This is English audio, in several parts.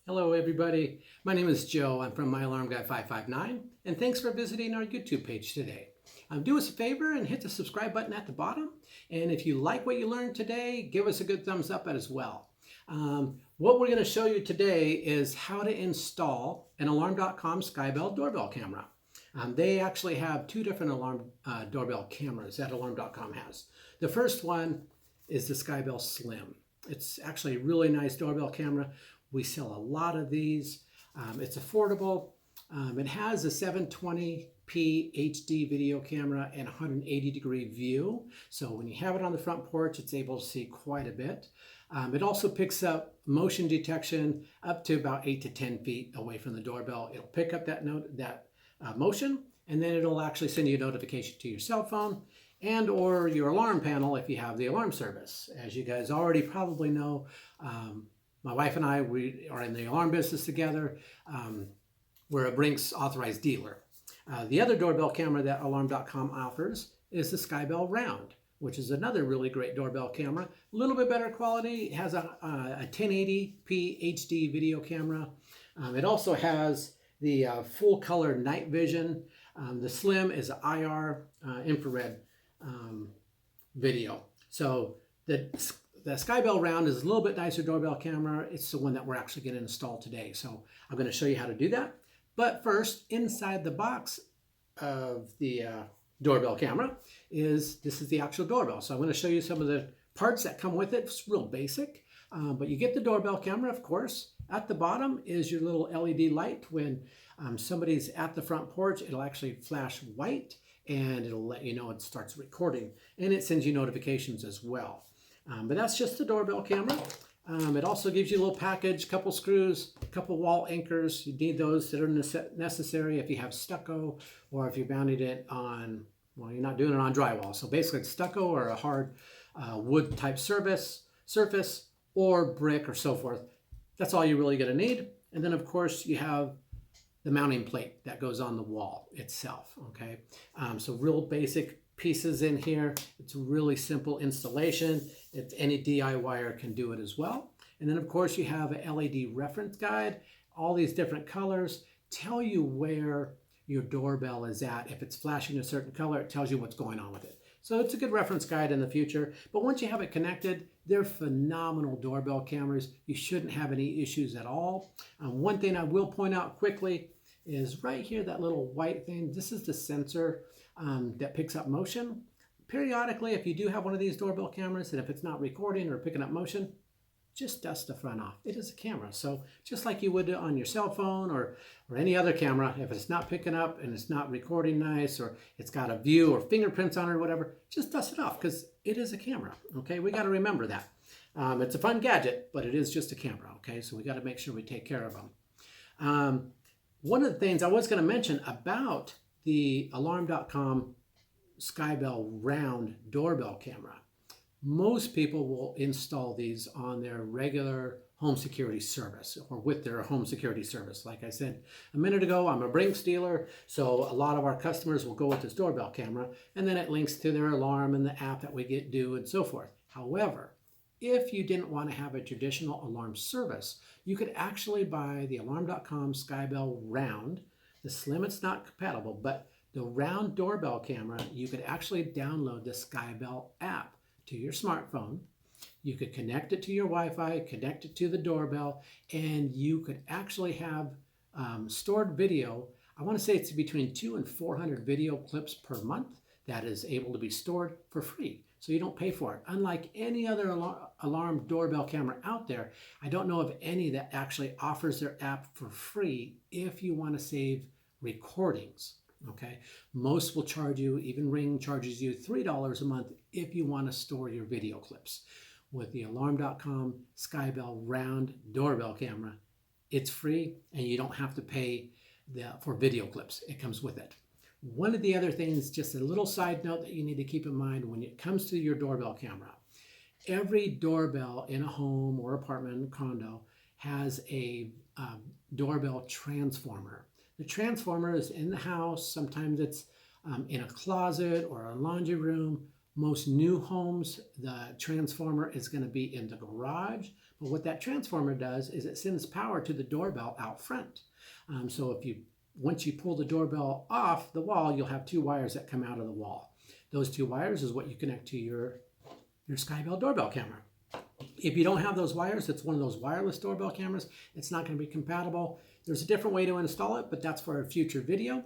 Hello everybody, my name is Joe. I'm from My Alarm Guy 559 and thanks for visiting our YouTube page today. Do us a favor and hit the subscribe button at the bottom, and if you like what you learned today, give us a good thumbs up as well. What we're going to show you today is how to install an Alarm.com Skybell doorbell camera. They actually have two different alarm doorbell cameras that Alarm.com has. The first one is the Skybell Slim. It's actually a really nice doorbell camera. We sell a lot of these. It's affordable. It has a 720p HD video camera and 180-degree view. So when you have it on the front porch, it's able to see quite a bit. It also picks up motion detection up to about 8 to 10 feet away from the doorbell. It'll pick up that motion, and then it'll actually send you a notification to your cell phone and or your alarm panel if you have the alarm service. As you guys already probably know, my wife and I, we are in the alarm business together. We're a Brinks authorized dealer. The other doorbell camera that Alarm.com offers is the Skybell Round, which is another really great doorbell camera. A little bit better quality. It has a 1080p HD video camera. It also has the full color night vision. The Slim is IR infrared video. So the Skybell Round is a little bit nicer doorbell camera. It's the one that we're actually going to install today. So I'm going to show you how to do that. But first, inside the box of the doorbell camera is the actual doorbell. So I'm going to show you some of the parts that come with it. It's real basic, but you get the doorbell camera, of course. At the bottom is your little LED light. When somebody's at the front porch, it'll actually flash white and it'll let you know it starts recording, and it sends you notifications as well. But that's just the doorbell camera. It also gives you a little package, couple screws, a couple wall anchors. You need those that are necessary if you have stucco or if you're mounting it on, well, you're not doing it on drywall. So basically it's stucco or a hard wood type surface or brick or so forth. That's all you're really going to need. And then of course you have the mounting plate that goes on the wall itself. Okay, so real basic pieces in here. It's a really simple installation. Any DIYer can do it as well. And then of course you have a LED reference guide. All these different colors tell you where your doorbell is at. If it's flashing a certain color, it tells you what's going on with it. So it's a good reference guide in the future. But once you have it connected, they're phenomenal doorbell cameras. You shouldn't have any issues at all. One thing I will point out quickly is right here, that little white thing. This is the sensor that picks up motion. Periodically, if you do have one of these doorbell cameras and if it's not recording or picking up motion, just dust the front off. It is a camera. So just like you would on your cell phone or any other camera, if it's not picking up and it's not recording nice, or it's got a view or fingerprints on it or whatever, just dust it off because it is a camera. Okay, we got to remember that. It's a fun gadget, but it is just a camera. Okay, so we got to make sure we take care of them. One of the things I was going to mention about the Alarm.com Skybell Round doorbell camera, most people will install these on their regular home security service or with their home security service. Like I said a minute ago, I'm a Brinks dealer, so a lot of our customers will go with this doorbell camera, and then it links to their alarm and the app that we get due and so forth. However, if you didn't want to have a traditional alarm service, you could actually buy the Alarm.com Skybell Round. The Slim, it's not compatible, but the Round doorbell camera, you could actually download the Skybell app to your smartphone. You could connect it to your Wi-Fi, connect it to the doorbell, and you could actually have stored video. I want to say it's between 200 and 400 video clips per month that is able to be stored for free. So you don't pay for it. Unlike any other alarm doorbell camera out there, I don't know of any that actually offers their app for free if you want to save recordings. Okay, most will charge you, even Ring charges you $3 a month if you want to store your video clips. With the Alarm.com Skybell Round doorbell camera, it's free and you don't have to pay for video clips. It comes with it. One of the other things, just a little side note that you need to keep in mind when it comes to your doorbell camera, every doorbell in a home or apartment, condo, has a doorbell transformer. The transformer is in the house. Sometimes it's in a closet or a laundry room. Most new homes, the transformer is going to be in the garage. Well, what that transformer does is it sends power to the doorbell out front. So once you pull the doorbell off the wall, you'll have two wires that come out of the wall. Those two wires is what you connect to your Skybell doorbell camera. If you don't have those wires, it's one of those wireless doorbell cameras. It's not going to be compatible. There's a different way to install it, but that's for a future video.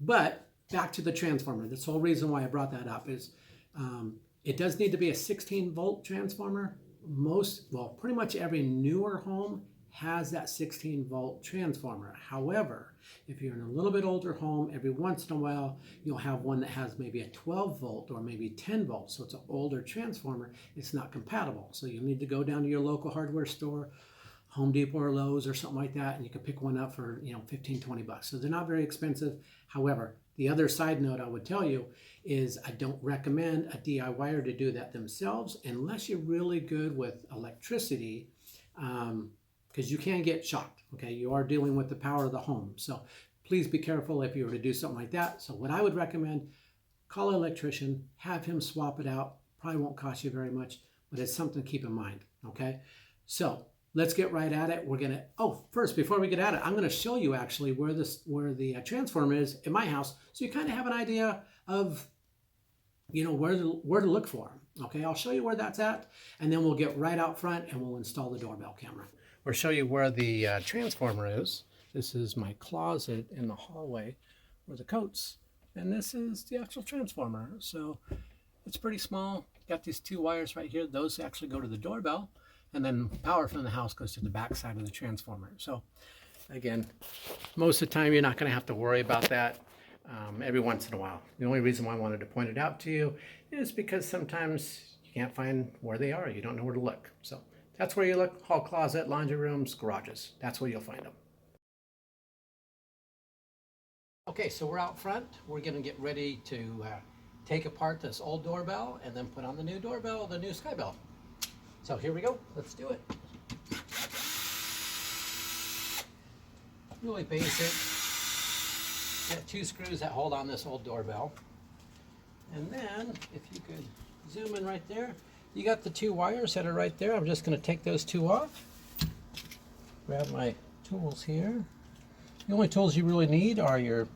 But back to the transformer. That's the whole reason why I brought that up is it does need to be a 16-volt transformer. Pretty much every newer home has that 16-volt transformer. However, if you're in a little bit older home, every once in a while, you'll have one that has maybe a 12-volt or maybe 10 volts. So it's an older transformer. It's not compatible. So you'll need to go down to your local hardware store, Home Depot or Lowe's or something like that, and you can pick one up for 15, 20 bucks. So they're not very expensive. However, the other side note I would tell you is I don't recommend a DIYer to do that themselves unless you're really good with electricity, because you can get shocked. Okay, you are dealing with the power of the home. So please be careful if you were to do something like that. So what I would recommend, call an electrician, have him swap it out. Probably won't cost you very much, but it's something to keep in mind. Okay, so let's get right at it. First, before we get at it, I'm gonna show you actually where the transformer is in my house, so you kind of have an idea of, where to look for them. Okay, I'll show you where that's at, and then we'll get right out front and we'll install the doorbell camera. We'll show you where the transformer is. This is my closet in the hallway where the coats, and this is the actual transformer. So it's pretty small. Got these two wires right here. Those actually go to the doorbell. And then power from the house goes to the back side of the transformer. So again, most of the time you're not going to have to worry about that every once in a while. The only reason why I wanted to point it out to you is because sometimes you can't find where they are. You don't know where to look. So that's where you look: hall closet, laundry rooms, garages. That's where you'll find them. Okay, so we're out front. We're going to get ready to take apart this old doorbell and then put on the new doorbell, the new Skybell. So here we go, let's do it. Really basic. Got two screws that hold on this old doorbell. And then, if you could zoom in right there, you got the two wires that are right there. I'm just gonna take those two off. Grab my tools here. The only tools you really need are your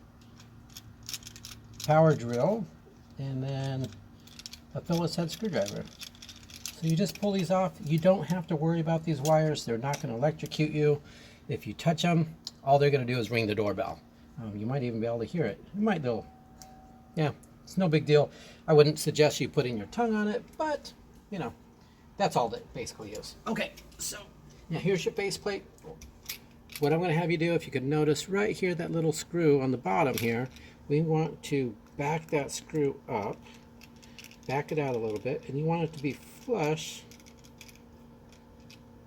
power drill and then a Phillips head screwdriver. So you just pull these off. You don't have to worry about these wires. They're not going to electrocute you. If you touch them, all they're going to do is ring the doorbell. You might even be able to hear it. You might though. Yeah, it's no big deal. I wouldn't suggest you putting your tongue on it, but that's all that basically is. Okay, so now here's your faceplate. What I'm going to have you do, if you could notice right here, that little screw on the bottom here, we want to back that screw up, back it out a little bit, and you want it to be flush.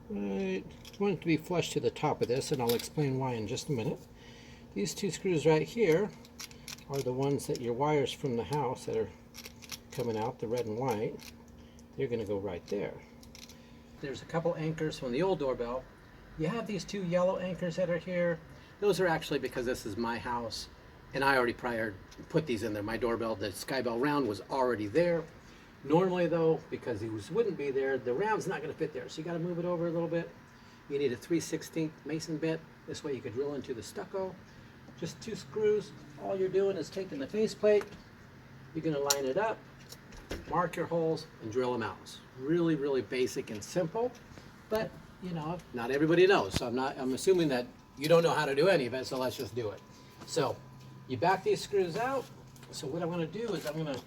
Right, you want it to be flush to the top of this, and I'll explain why in just a minute. These two screws right here are the ones that your wires from the house that are coming out, the red and white, they're going to go right there. There's a couple anchors from the old doorbell. You have these two yellow anchors that are here. Those are actually because this is my house, and I already put these in there. My doorbell, the Skybell Round, was already there. Normally though, because these wouldn't be there, the round's not going to fit there. So you got to move it over a little bit. You need a 3/16 mason bit. This way you could drill into the stucco. Just two screws. All you're doing is taking the faceplate. You're going to line it up, mark your holes, and drill them out. It's really, really basic and simple. But not everybody knows. So I'm assuming that you don't know how to do any of it. So let's just do it. So you back these screws out. So what I'm going to do is I'm going to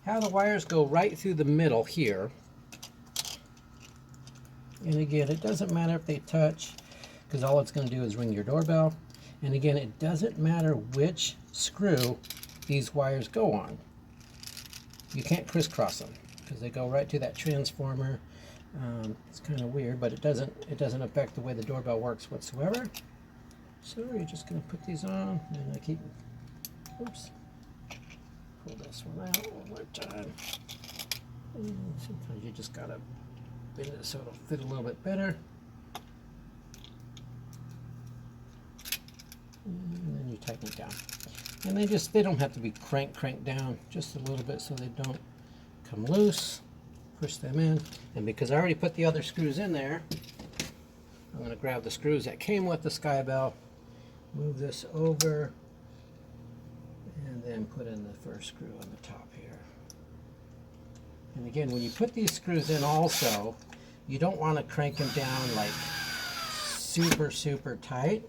have the wires go right through the middle here. And again, it doesn't matter if they touch, because all it's going to do is ring your doorbell. And again, it doesn't matter which screw these wires go on. You can't crisscross them because they go right to that transformer. It's kind of weird, but it doesn't affect the way the doorbell works whatsoever. So you're just going to put these on, and I keep, oops. Pull this one out one more time. And sometimes you just gotta bend it so it'll fit a little bit better. And then you tighten it down. And they don't have to be cranked down, just a little bit so they don't come loose. push them in. And because I already put the other screws in there, I'm going to grab the screws that came with the Skybell, move this over, and then put in the first screw on the top here. And again, when you put these screws in also, you don't want to crank them down like super tight,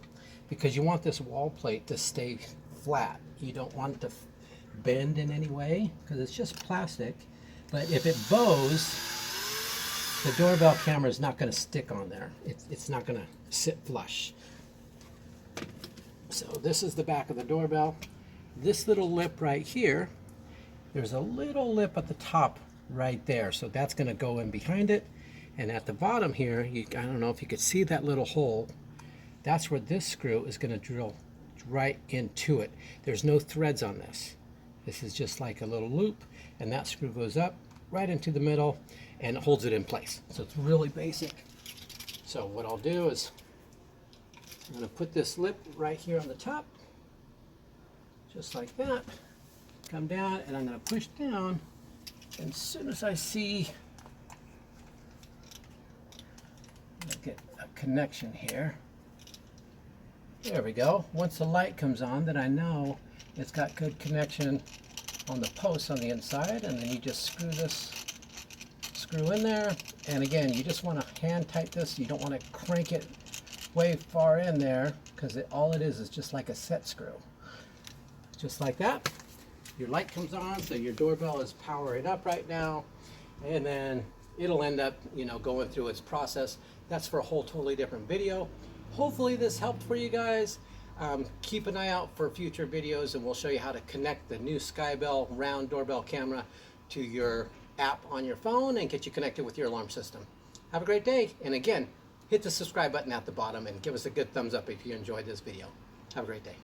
because you want this wall plate to stay flat. You don't want it to bend in any way, because it's just plastic. But if it bows, the doorbell camera is not going to stick on there. It's not going to sit flush. So this is the back of the doorbell. This little lip right here, there's a little lip at the top right there. So that's going to go in behind it. And at the bottom here, I don't know if you could see that little hole. That's where this screw is going to drill right into it. There's no threads on this. This is just like a little loop, and that screw goes up right into the middle and holds it in place. So it's really basic. So what I'll do is I'm going to put this lip right here on the top, just like that. Come down, and I'm going to push down. And as soon as I see, get a connection here. There we go. Once the light comes on, then I know it's got good connection on the posts on the inside, and then you just screw this screw in there. And again, you just want to hand tight this. You don't want to crank it way far in there, because all it is just like a set screw. Just like that. Your light comes on, so your doorbell is powering up right now, and then it'll end up, going through its process. That's for a whole totally different video. Hopefully this helped for you guys. Keep an eye out for future videos, and we'll show you how to connect the new Skybell Round doorbell camera to your app on your phone and get you connected with your alarm system. Have a great day, and again, hit the subscribe button at the bottom and give us a good thumbs up if you enjoyed this video. Have a great day.